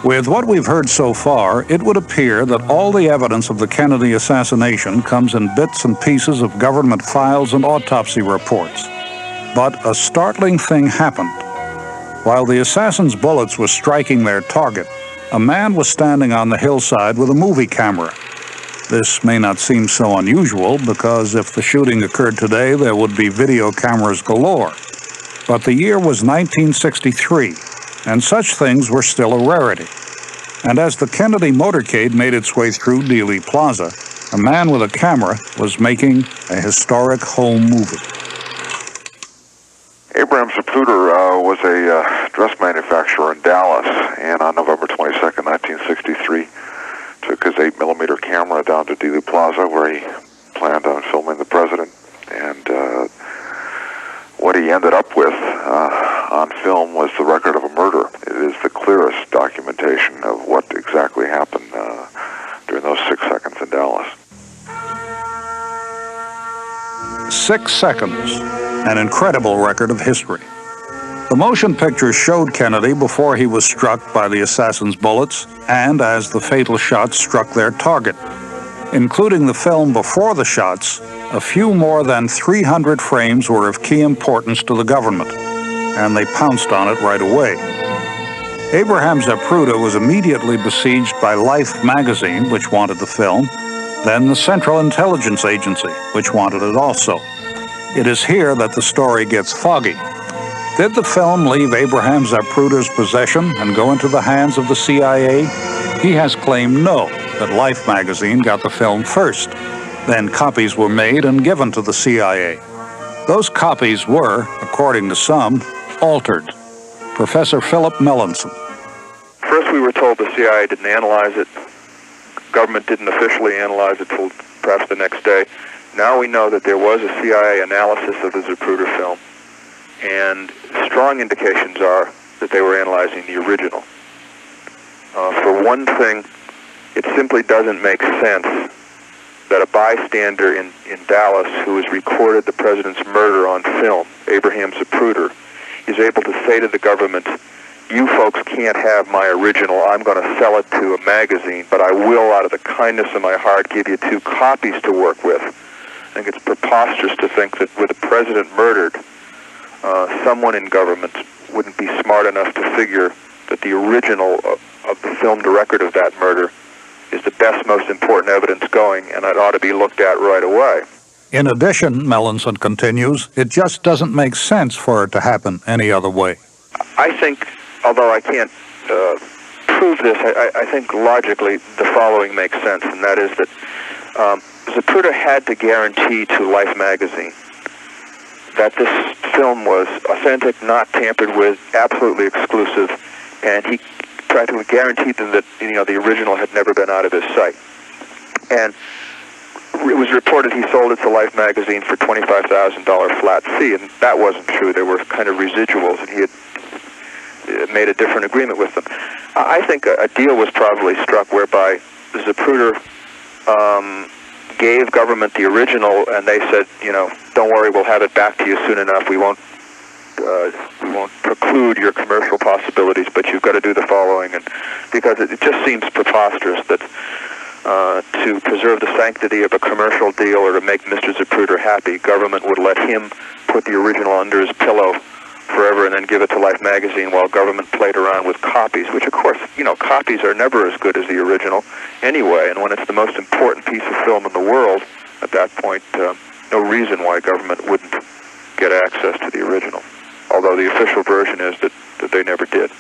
With what we've heard so far, it would appear that all the evidence of the Kennedy assassination comes in bits and pieces of government files and autopsy reports. But a startling thing happened. While the assassin's bullets were striking their target, a man was standing on the hillside with a movie camera. This may not seem so unusual, because if the shooting occurred today, there would be video cameras galore. But the year was 1963, and such things were still a rarity. And as the Kennedy motorcade made its way through Dealey Plaza, a man with a camera was making a historic home movie. Abraham Zapruder was a dress manufacturer in Dallas, and on November 22nd, 1963, took his 8mm camera down to Dealey Plaza, where he planned on filming the president. And what he ended up with on film was the record of a murder. It is the clearest documentation of what exactly happened during those 6 seconds in Dallas. 6 seconds, an incredible record of history. The motion picture showed Kennedy before he was struck by the assassin's bullets and as the fatal shots struck their target. Including the film before the shots, a few more than 300 frames were of key importance to the government, and they pounced on it right away. Abraham Zapruder was immediately besieged by Life magazine, which wanted the film, then the Central Intelligence Agency, which wanted it also. It is here that the story gets foggy. Did the film leave Abraham Zapruder's possession and go into the hands of the CIA? He has claimed no, that Life magazine got the film first. Then copies were made and given to the CIA. Those copies were, according to some, altered. Professor Philip Melanson. First we were told the CIA didn't analyze it. Government didn't officially analyze it till perhaps the next day. Now we know that there was a CIA analysis of the Zapruder film, and strong indications are that they were analyzing the original. For one thing, it simply doesn't make sense that a bystander in Dallas who has recorded the president's murder on film, Abraham Zapruder, is able to say to the government, you folks can't have my original, I'm going to sell it to a magazine, but I will, out of the kindness of my heart, give you 2 copies to work with. I think it's preposterous to think that with the president murdered, someone in government wouldn't be smart enough to figure that the original of the filmed record of that murder is the best, most important evidence going, and it ought to be looked at right away. In addition, Melanson continues, it just doesn't make sense for it to happen any other way. I think, although I can't prove this, I think logically the following makes sense, and that is that Zapruder had to guarantee to Life magazine that this film was authentic, not tampered with, absolutely exclusive, and he practically guaranteed them that the original had never been out of his sight. And it was reported he sold it to Life magazine for $25,000 flat fee, and that wasn't true. There were kind of residuals, and he had made a different agreement with them. I think a deal was probably struck whereby Zapruder gave government the original, and they said, don't worry, we'll have it back to you soon enough. We won't preclude your commercial possibilities, but you've got to do the following. And because it just seems preposterous that to preserve the sanctity of a commercial deal or to make Mr. Zapruder happy, government would let him put the original under his pillow forever and then give it to Life magazine while government played around with copies, which of course, copies are never as good as the original anyway, and when it's the most important piece of film in the world, at that point, no reason why government wouldn't get access to the original, although the official version is that they never did.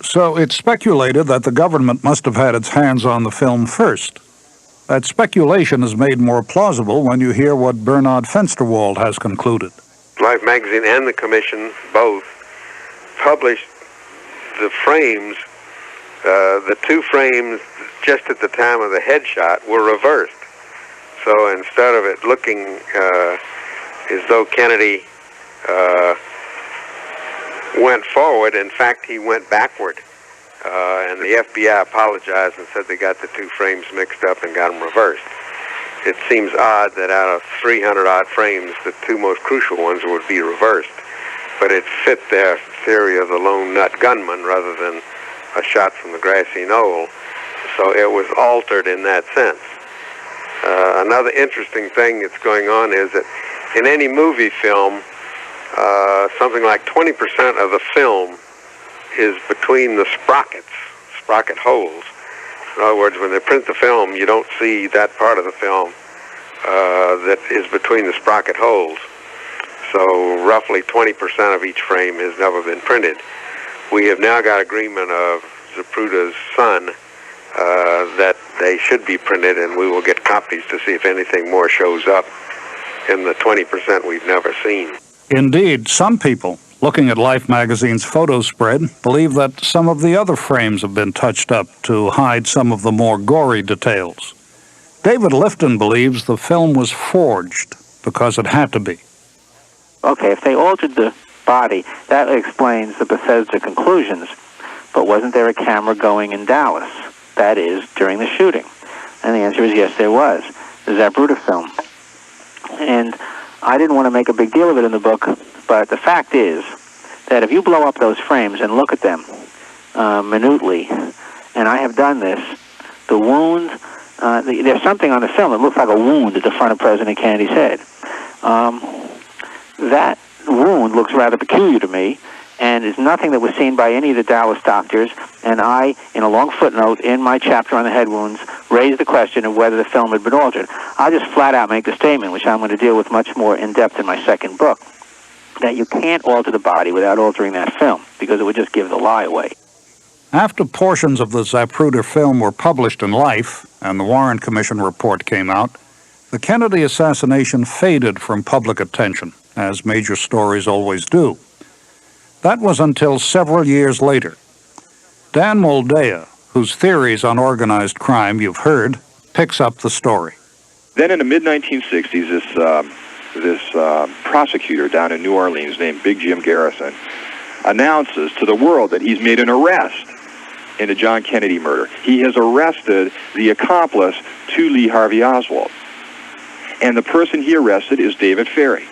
So it's speculated that the government must have had its hands on the film first. That speculation is made more plausible when you hear what Bernard Fensterwald has concluded. Life magazine and the commission both published the frames. The 2 frames just at the time of the headshot were reversed. So instead of it looking as though Kennedy went forward, in fact he went backward. And the FBI apologized and said they got the 2 frames mixed up and got them reversed. It seems odd that out of 300-odd frames, the 2 most crucial ones would be reversed. But it fit their theory of the lone nut gunman rather than a shot from the grassy knoll. So it was altered in that sense. Another interesting thing that's going on is that in any movie film, something like 20% of the film is between the sprocket holes. In other words, when they print the film, you don't see that part of the film that is between the sprocket holes. So roughly 20% of each frame has never been printed. We have now got agreement of Zapruder's son that they should be printed, and we will get copies to see if anything more shows up in the 20% we've never seen. Indeed, some people, looking at Life magazine's photo spread, believe that some of the other frames have been touched up to hide some of the more gory details. David Lifton believes the film was forged because it had to be. Okay, if they altered the body, that explains the Bethesda conclusions. But wasn't there a camera going in Dallas? That is, during the shooting. And the answer is yes, there was. The Zapruder film. And I didn't want to make a big deal of it in the book, but the fact is that if you blow up those frames and look at them minutely, and I have done this, the wound, there's something on the film that looks like a wound at the front of President Kennedy's head. That wound looks rather peculiar to me, and is nothing that was seen by any of the Dallas doctors, and I, in a long footnote in my chapter on the head wounds, raised the question of whether the film had been altered. I'll just flat out make the statement, which I'm going to deal with much more in depth in my second book, that you can't alter the body without altering that film, because it would just give the lie away. After portions of the Zapruder film were published in Life and the Warren Commission report came out, the Kennedy assassination faded from public attention, as major stories always do. That was until several years later. Dan Moldea, whose theories on organized crime you've heard, picks up the story. Then in the mid-1960s, this prosecutor down in New Orleans named Big Jim Garrison announces to the world that he's made an arrest in the John Kennedy murder. He has arrested the accomplice to Lee Harvey Oswald. And the person he arrested is David Ferry,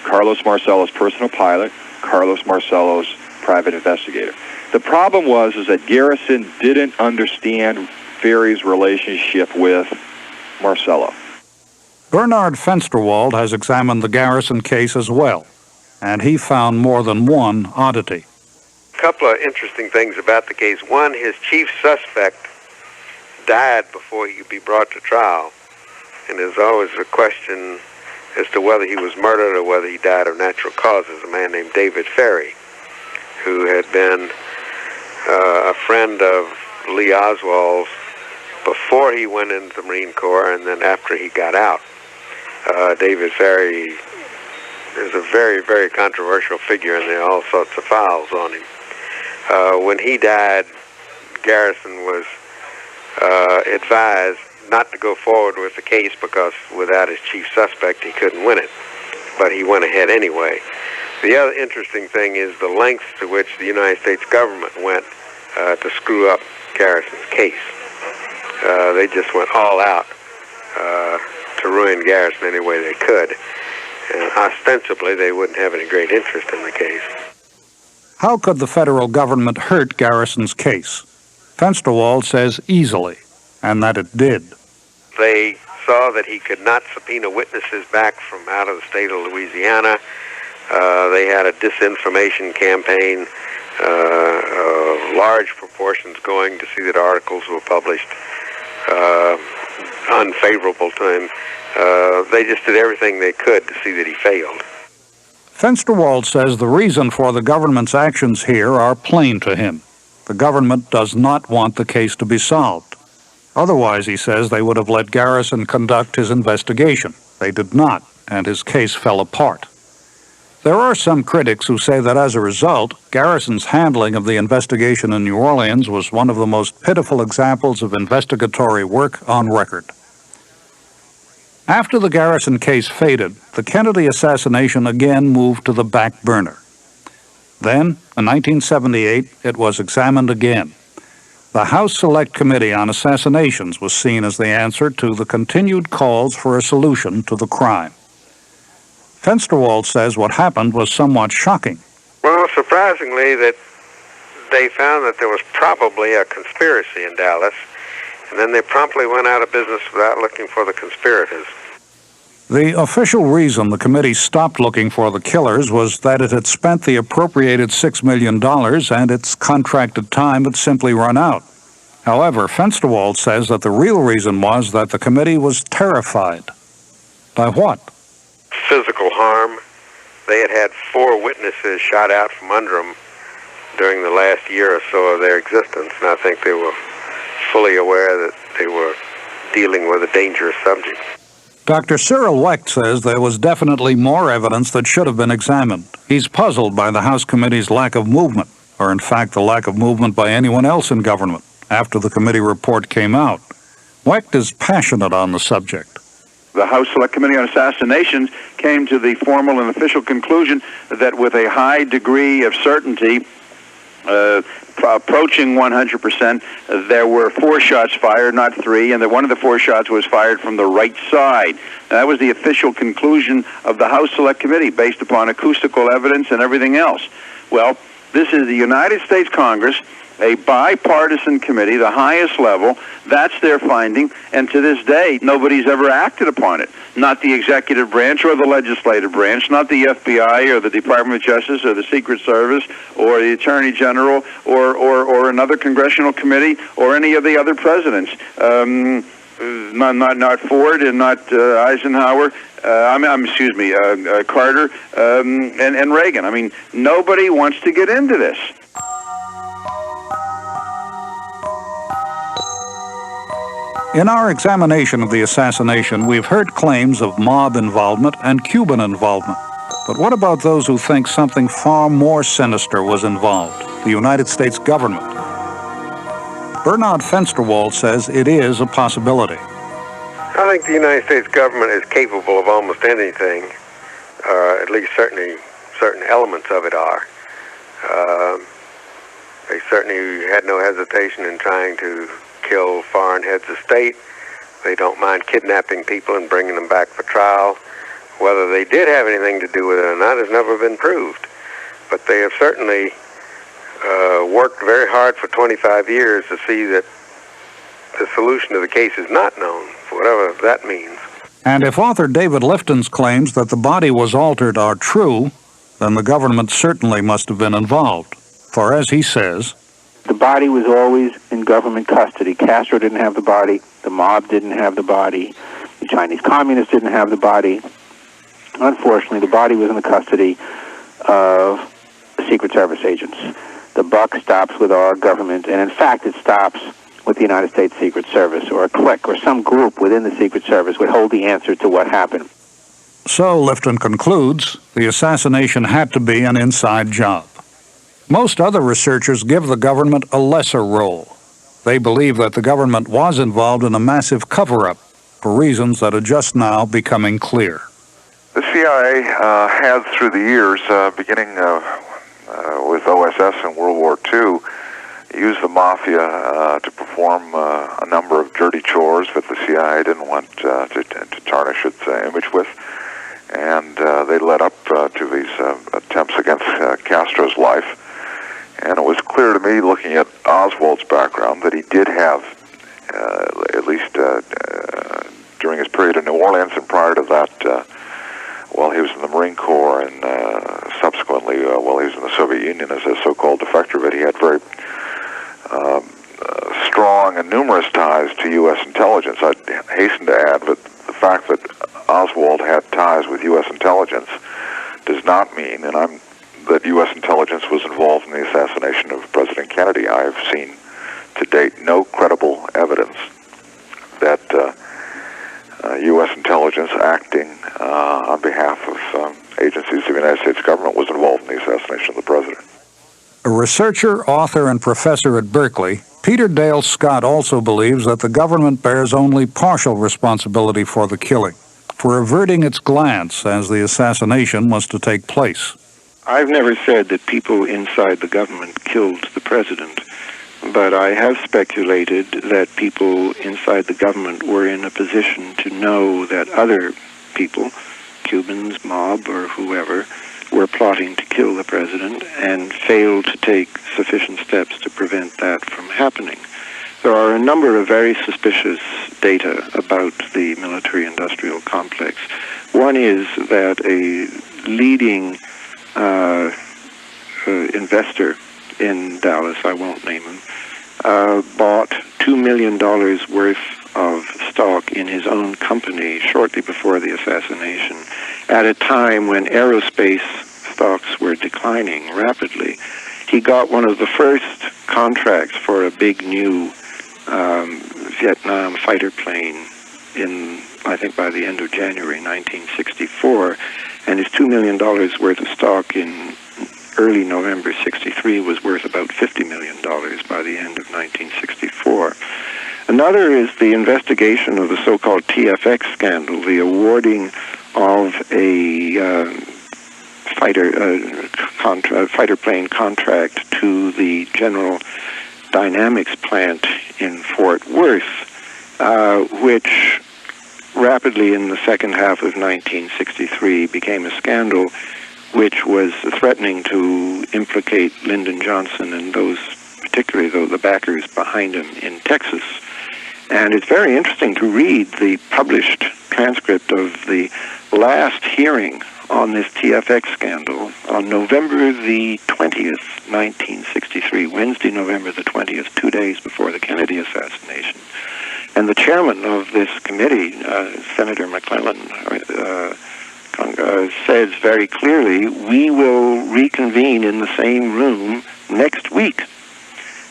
Carlos Marcello's personal pilot, Carlos Marcello's private investigator. The problem was that Garrison didn't understand Ferry's relationship with Marcello. Bernard Fensterwald has examined the Garrison case as well, and he found more than one oddity. A couple of interesting things about the case. One, his chief suspect died before he could be brought to trial, and there's always a question as to whether he was murdered or whether he died of natural causes. A man named David Ferry, who had been a friend of Lee Oswald's before he went into the Marine Corps and then after he got out. David Ferry is a very, very controversial figure, and there are all sorts of files on him. When he died, Garrison was advised not to go forward with the case because without his chief suspect he couldn't win it, but he went ahead anyway. The other interesting thing is the lengths to which the United States government went to screw up Garrison's case. They just went all out to ruin Garrison any way they could, and ostensibly they wouldn't have any great interest in the case. How could the federal government hurt Garrison's case? Fensterwald says easily, and that it did. They saw that he could not subpoena witnesses back from out of the state of Louisiana. They had a disinformation campaign, large proportions going to see that articles were published unfavorable to him. They just did everything they could to see that he failed. Fensterwald says the reason for the government's actions here are plain to him. The government does not want the case to be solved. Otherwise, he says, they would have let Garrison conduct his investigation. They did not, and his case fell apart. There are some critics who say that as a result, Garrison's handling of the investigation in New Orleans was one of the most pitiful examples of investigatory work on record. After the Garrison case faded, the Kennedy assassination again moved to the back burner. Then, in 1978, it was examined again. The House Select Committee on Assassinations was seen as the answer to the continued calls for a solution to the crime. Fensterwald says what happened was somewhat shocking. Well, surprisingly, that they found that there was probably a conspiracy in Dallas, and then they promptly went out of business without looking for the conspirators. The official reason the committee stopped looking for the killers was that it had spent the appropriated $6 million and its contracted time had simply run out. However, Fensterwald says that the real reason was that the committee was terrified. By what? Physical harm. They had had 4 witnesses shot out from under them during the last year or so of their existence, and I think they were fully aware that they were dealing with a dangerous subject. Dr. Cyril Wecht says there was definitely more evidence that should have been examined. He's puzzled by the House Committee's lack of movement, or in fact the lack of movement by anyone else in government, after the committee report came out. Wecht is passionate on the subject. The House Select Committee on Assassinations came to the formal and official conclusion that with a high degree of certainty, approaching 100%, there were 4 shots fired, not 3, and that one of the 4 shots was fired from the right side. And that was the official conclusion of the House Select Committee, based upon acoustical evidence and everything else. Well, this is the United States Congress, a bipartisan committee, the highest level. That's their finding, and to this day, nobody's ever acted upon it. Not the executive branch or the legislative branch, not the FBI or the Department of Justice or the Secret Service or the Attorney General or another congressional committee or any of the other presidents. Not Ford and not Eisenhower. Carter and Reagan. I mean, nobody wants to get into this. In our examination of the assassination, we've heard claims of mob involvement and Cuban involvement. But what about those who think something far more sinister was involved, the United States government? Bernard Fensterwald says it is a possibility. I think the United States government is capable of almost anything, at least certain elements of it are. They certainly had no hesitation in trying to kill foreign heads of state. They don't mind kidnapping people and bringing them back for trial. Whether they did have anything to do with it or not has never been proved. But they have certainly worked very hard for 25 years to see that the solution to the case is not known, for whatever that means. And if author David Lifton's claims that the body was altered are true, then the government certainly must have been involved. For as he says, the body was always in government custody. Castro didn't have the body. The mob didn't have the body. The Chinese communists didn't have the body. Unfortunately, the body was in the custody of the Secret Service agents. The buck stops with our government, and in fact, it stops with the United States Secret Service, or a clique, or some group within the Secret Service would hold the answer to what happened. So, Lifton concludes, the assassination had to be an inside job. Most other researchers give the government a lesser role. They believe that the government was involved in a massive cover-up for reasons that are just now becoming clear. The CIA has, through the years, beginning with OSS in World War II, used the mafia to perform a number of dirty chores that the CIA didn't want to tarnish its image with. And they led up to these attempts against Castro's life. And it was clear to me, looking at Oswald's background, that he did have, at least during his period in New Orleans and prior to that, while he was in the Marine Corps and subsequently while he was in the Soviet Union as a so-called defector, that he had very strong and numerous ties to U.S. intelligence. I'd hasten to add that the fact that Oswald had ties with U.S. intelligence does not mean, that U.S. intelligence was involved in the assassination of President Kennedy. I have seen to date no credible evidence that U.S. intelligence acting on behalf of agencies of the United States government was involved in the assassination of the president. A researcher, author, and professor at Berkeley, Peter Dale Scott also believes that the government bears only partial responsibility for the killing, for averting its glance as the assassination was to take place. I've never said that people inside the government killed the president, but I have speculated that people inside the government were in a position to know that other people, Cubans, mob, or whoever, were plotting to kill the president and failed to take sufficient steps to prevent that from happening. There are a number of very suspicious data about the military-industrial complex. One is that a leading investor in Dallas, I won't name him, bought $2 million worth of stock in his own company shortly before the assassination, at a time when aerospace stocks were declining rapidly. He got one of the first contracts for a big new Vietnam fighter plane in, I think, by the end of January 1964, and his $2 million worth of stock in early November 63 was worth about $50 million by the end of 1964. Another is the investigation of the so-called TFX scandal, the awarding of a fighter plane contract to the General Dynamics plant in Fort Worth, which rapidly in the second half of 1963 became a scandal which was threatening to implicate Lyndon Johnson and those, particularly the backers behind him in Texas. And it's very interesting to read the published transcript of the last hearing on this TFX scandal on November the 20th, 1963, Wednesday, November the 20th, 2 days before the Kennedy assassination. And the chairman of this committee, Senator McClellan, says very clearly, we will reconvene in the same room next week.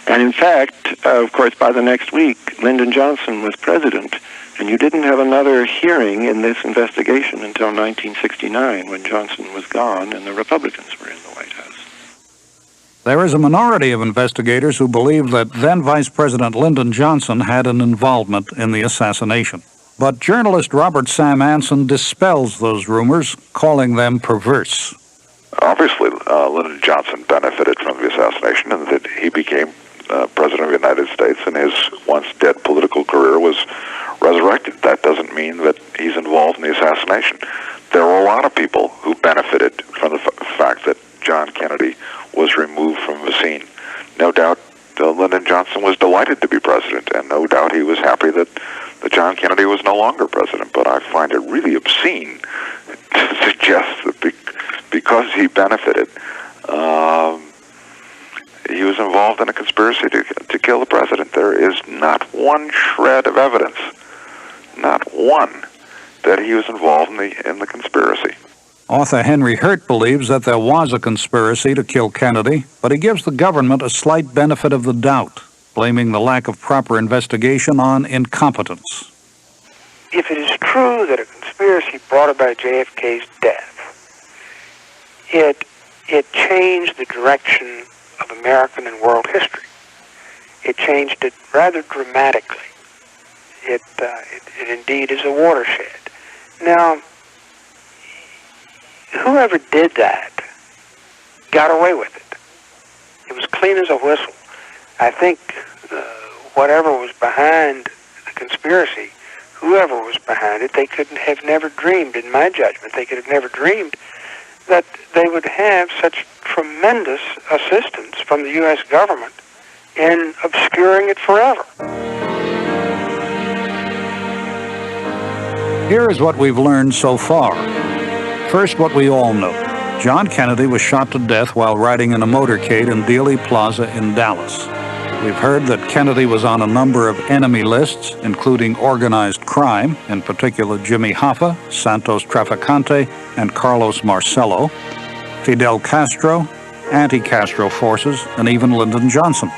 And in fact, of course, by the next week, Lyndon Johnson was president, and you didn't have another hearing in this investigation until 1969, when Johnson was gone and the Republicans were in the White House. There is a minority of investigators who believe that then Vice President Lyndon Johnson had an involvement in the assassination. But journalist Robert Sam Anson dispels those rumors, calling them perverse. Obviously, Lyndon Johnson benefited from the assassination, and that he became President of the United States, and his once dead political career was resurrected. That doesn't mean that he's involved in the assassination. There were a lot of people who benefited from the fact that John Kennedy was removed from the scene. No doubt Lyndon Johnson was delighted to be president, and no doubt he was happy that John Kennedy was no longer president. But I find it really obscene to suggest that because he benefited, he was involved in a conspiracy to kill the president. There is not one shred of evidence, not one, that he was involved in the conspiracy. Author Henry Hurt believes that there was a conspiracy to kill Kennedy, but he gives the government a slight benefit of the doubt, blaming the lack of proper investigation on incompetence. If it is true that a conspiracy brought about JFK's death, it changed the direction of American and world history. It changed it rather dramatically. It indeed is a watershed. Now, whoever did that got away with it. It was clean as a whistle. I think whatever was behind the conspiracy, whoever was behind it, they could have never dreamed, in my judgment, they could have never dreamed that they would have such tremendous assistance from the U.S. government in obscuring it forever. Here is what we've learned so far. First, what we all know. John Kennedy was shot to death while riding in a motorcade in Dealey Plaza in Dallas. We've heard that Kennedy was on a number of enemy lists, including organized crime, in particular Jimmy Hoffa, Santos Trafficante, and Carlos Marcello, Fidel Castro, anti-Castro forces, and even Lyndon Johnson.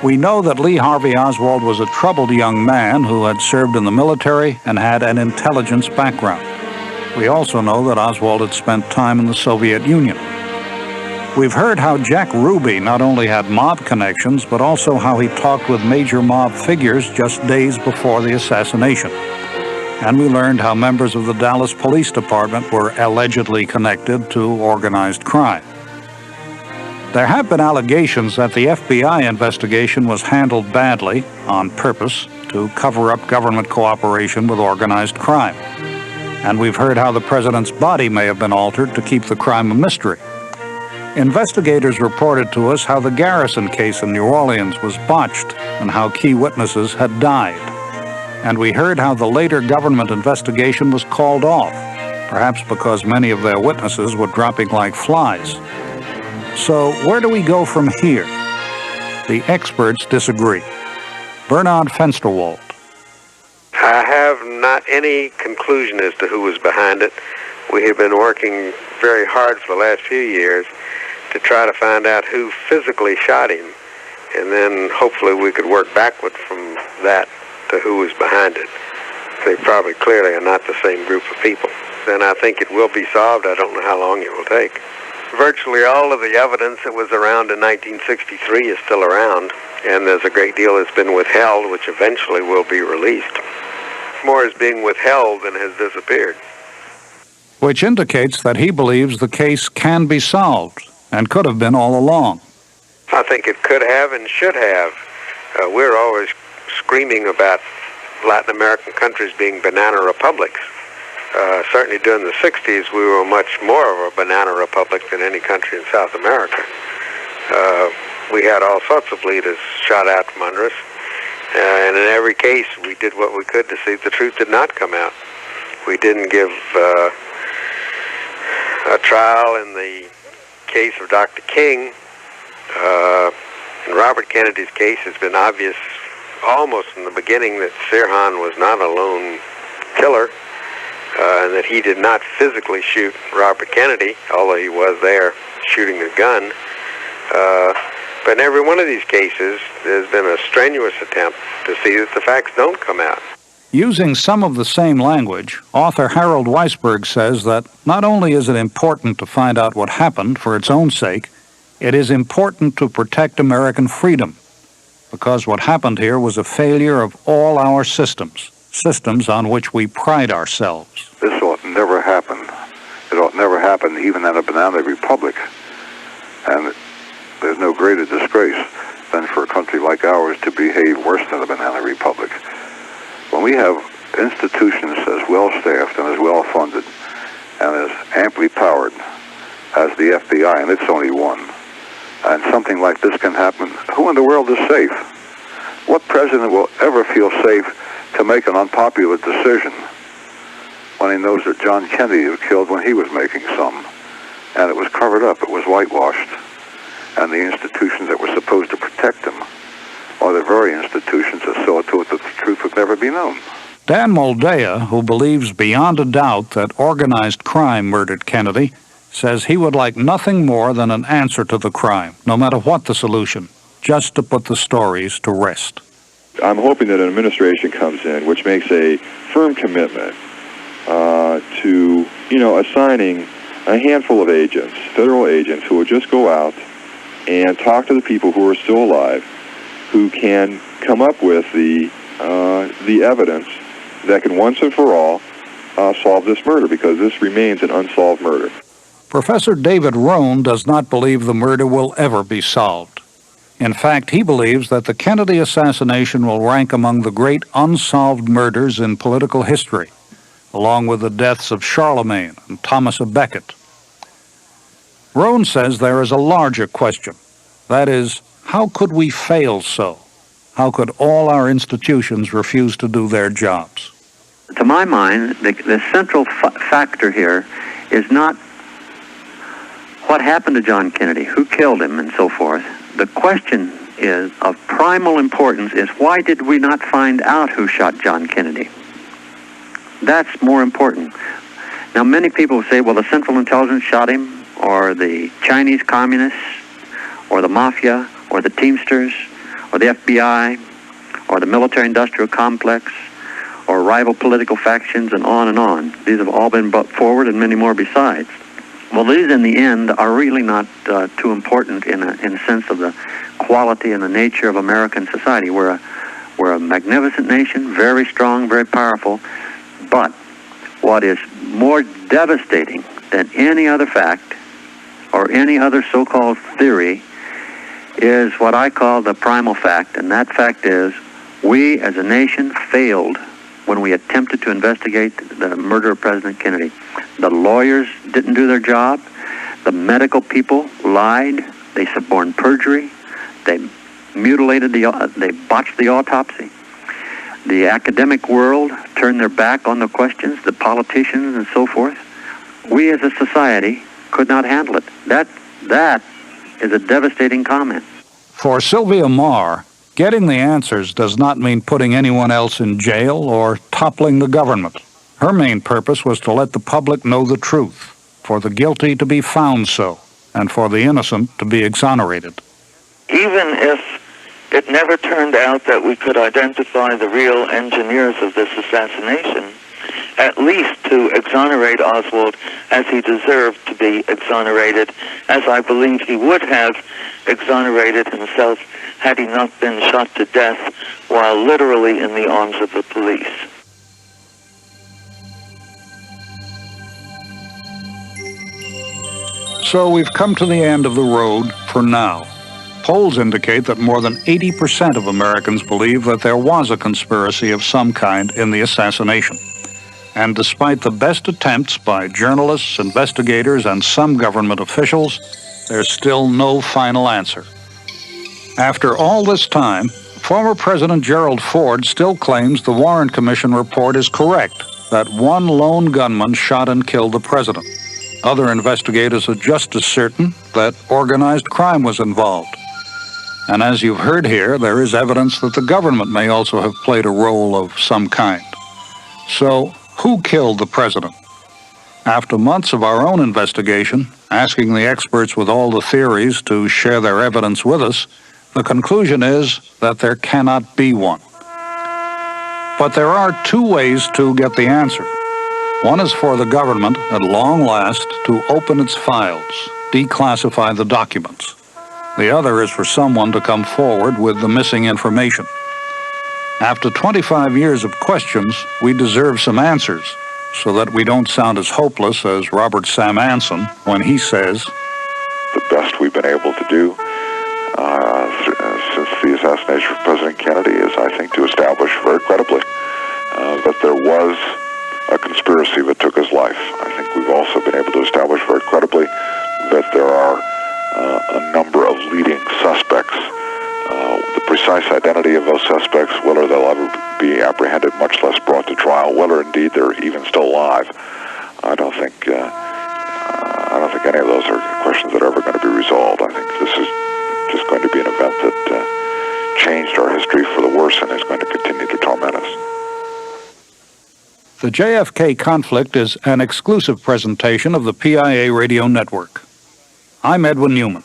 We know that Lee Harvey Oswald was a troubled young man who had served in the military and had an intelligence background. We also know that Oswald had spent time in the Soviet Union. We've heard how Jack Ruby not only had mob connections, but also how he talked with major mob figures just days before the assassination. And we learned how members of the Dallas Police Department were allegedly connected to organized crime. There have been allegations that the FBI investigation was handled badly, on purpose, to cover up government cooperation with organized crime. And we've heard how the president's body may have been altered to keep the crime a mystery. Investigators reported to us how the Garrison case in New Orleans was botched and how key witnesses had died. And we heard how the later government investigation was called off, perhaps because many of their witnesses were dropping like flies. So where do we go from here? The experts disagree. Bernard Fensterwald. I have not any conclusion as to who was behind it. We have been working very hard for the last few years to try to find out who physically shot him, and then hopefully we could work backward from that to who was behind it. They probably clearly are not the same group of people. Then I think it will be solved. I don't know how long it will take. Virtually all of the evidence that was around in 1963 is still around, and there's a great deal that's been withheld, which eventually will be released. More is being withheld than has disappeared. Which indicates that he believes the case can be solved, and could have been all along. I think it could have and should have. We're always screaming about Latin American countries being banana republics. Certainly during the 60s, we were much more of a banana republic than any country in South America. We had all sorts of leaders shot out from under us. And in every case, we did what we could to see the truth did not come out. We didn't give a trial in the case of Dr. King. In Robert Kennedy's case, it's been obvious almost from the beginning that Sirhan was not a lone killer, and that he did not physically shoot Robert Kennedy, although he was there shooting a gun. But in every one of these cases, there's been a strenuous attempt to see that the facts don't come out. Using some of the same language, author Harold Weisberg says that not only is it important to find out what happened for its own sake, it is important to protect American freedom, because what happened here was a failure of all our systems on which we pride ourselves. This ought never happen. It ought never happen even in a banana republic. And there's no greater disgrace than for a country like ours to behave worse than a banana republic. When we have institutions as well-staffed and as well-funded and as amply powered as the FBI, and it's only one, and something like this can happen, who in the world is safe? What president will ever feel safe to make an unpopular decision when he knows that John Kennedy was killed when he was making some, and it was covered up, it was whitewashed, and the institutions that were supposed to protect him are the very institutions that saw to it that the truth would never be known. Dan Moldea, who believes beyond a doubt that organized crime murdered Kennedy, says he would like nothing more than an answer to the crime, no matter what the solution, just to put the stories to rest. I'm hoping that an administration comes in which makes a firm commitment to, assigning a handful of agents, federal agents, who will just go out and talk to the people who are still alive, who can come up with the evidence that can once and for all solve this murder, because this remains an unsolved murder. Professor David Rohn does not believe the murder will ever be solved. In fact, he believes that the Kennedy assassination will rank among the great unsolved murders in political history, along with the deaths of Charlemagne and Thomas à Becket. Rohn says there is a larger question. That is, how could we fail so? How could all our institutions refuse to do their jobs? To my mind, the central factor here is not what happened to John Kennedy, who killed him, and so forth. The question is, of primal importance, is why did we not find out who shot John Kennedy? That's more important. Now, many people say, well, the Central Intelligence shot him, or the Chinese communists, or the Mafia, or the Teamsters, or the FBI, or the military-industrial complex, or rival political factions, and on and on. These have all been brought forward, and many more besides. Well, these in the end are really not too important in a sense of the quality and the nature of American society. We're a magnificent nation, very strong, very powerful. But what is more devastating than any other fact or any other so-called theory is what I call the primal fact, and that fact is we as a nation failed when we attempted to investigate the murder of President Kennedy. The lawyers didn't do their job. The medical people lied. They suborned perjury. They mutilated they botched the autopsy. The academic world turned their back on the questions, the politicians and so forth. We as a society could not handle it. That is a devastating comment. For Sylvia Marr, getting the answers does not mean putting anyone else in jail or toppling the government. Her main purpose was to let the public know the truth, for the guilty to be found so, and for the innocent to be exonerated. Even if it never turned out that we could identify the real engineers of this assassination, at least to exonerate Oswald as he deserved to be exonerated, as I believe he would have exonerated himself had he not been shot to death while literally in the arms of the police. So we've come to the end of the road for now. Polls indicate that more than 80% of Americans believe that there was a conspiracy of some kind in the assassination. And despite the best attempts by journalists, investigators, and some government officials, there's still no final answer. After all this time, former President Gerald Ford still claims the Warren Commission report is correct, that one lone gunman shot and killed the president. Other investigators are just as certain that organized crime was involved. And as you've heard here, there is evidence that the government may also have played a role of some kind. So, who killed the president? After months of our own investigation, asking the experts with all the theories to share their evidence with us, the conclusion is that there cannot be one. But there are two ways to get the answer. One is for the government, at long last, to open its files, declassify the documents. The other is for someone to come forward with the missing information. After 25 years of questions, we deserve some answers, so that we don't sound as hopeless as Robert Sam Anson when he says, "The best we've been able to do since the assassination of President Kennedy is, I think, to establish very credibly that there was a conspiracy that took his life. I think we've also been able to establish very credibly that there are a number of leading suspects. The precise identity of those suspects, whether they'll ever be apprehended, much less brought to trial, whether indeed they're even still alive, I don't think any of those are questions that are ever going to be resolved. I think this is just going to be an event that changed our history for the worse and is going to continue to torment us." The JFK conflict is an exclusive presentation of the PIA Radio Network. I'm Edwin Newman.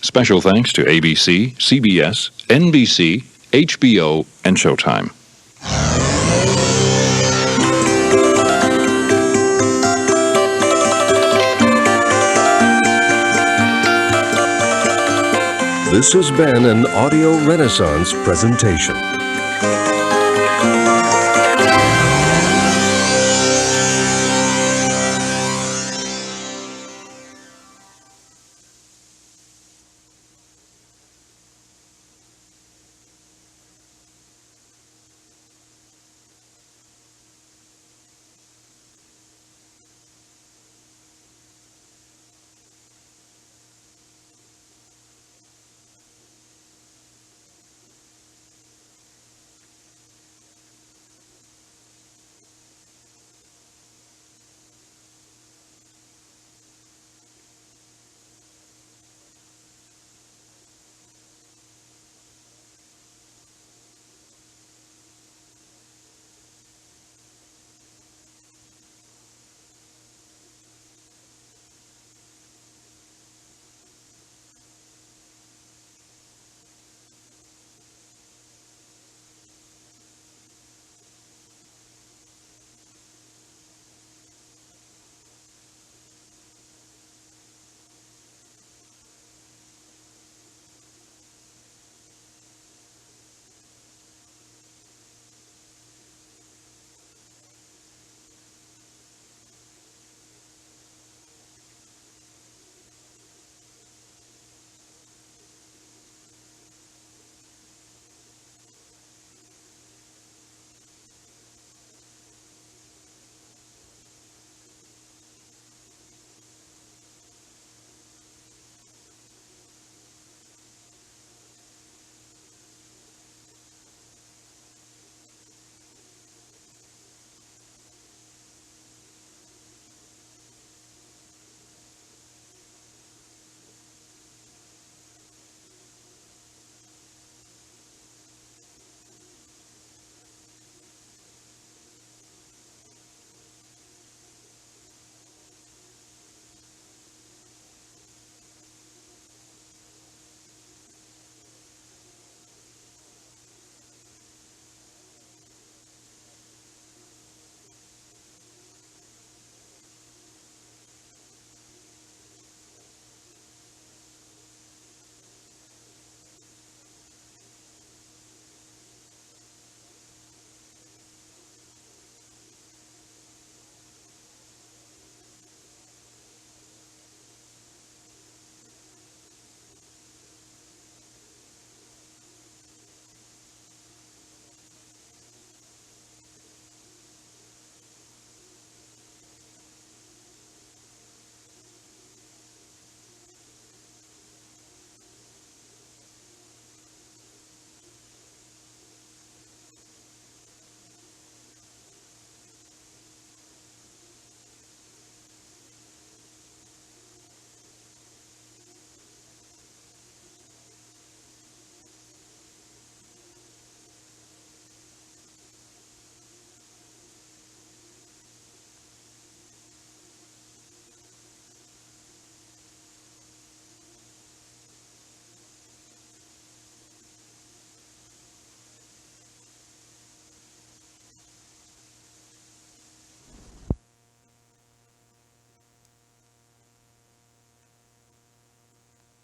Special thanks to ABC, CBS, NBC, HBO, and Showtime. This has been an Audio Renaissance presentation.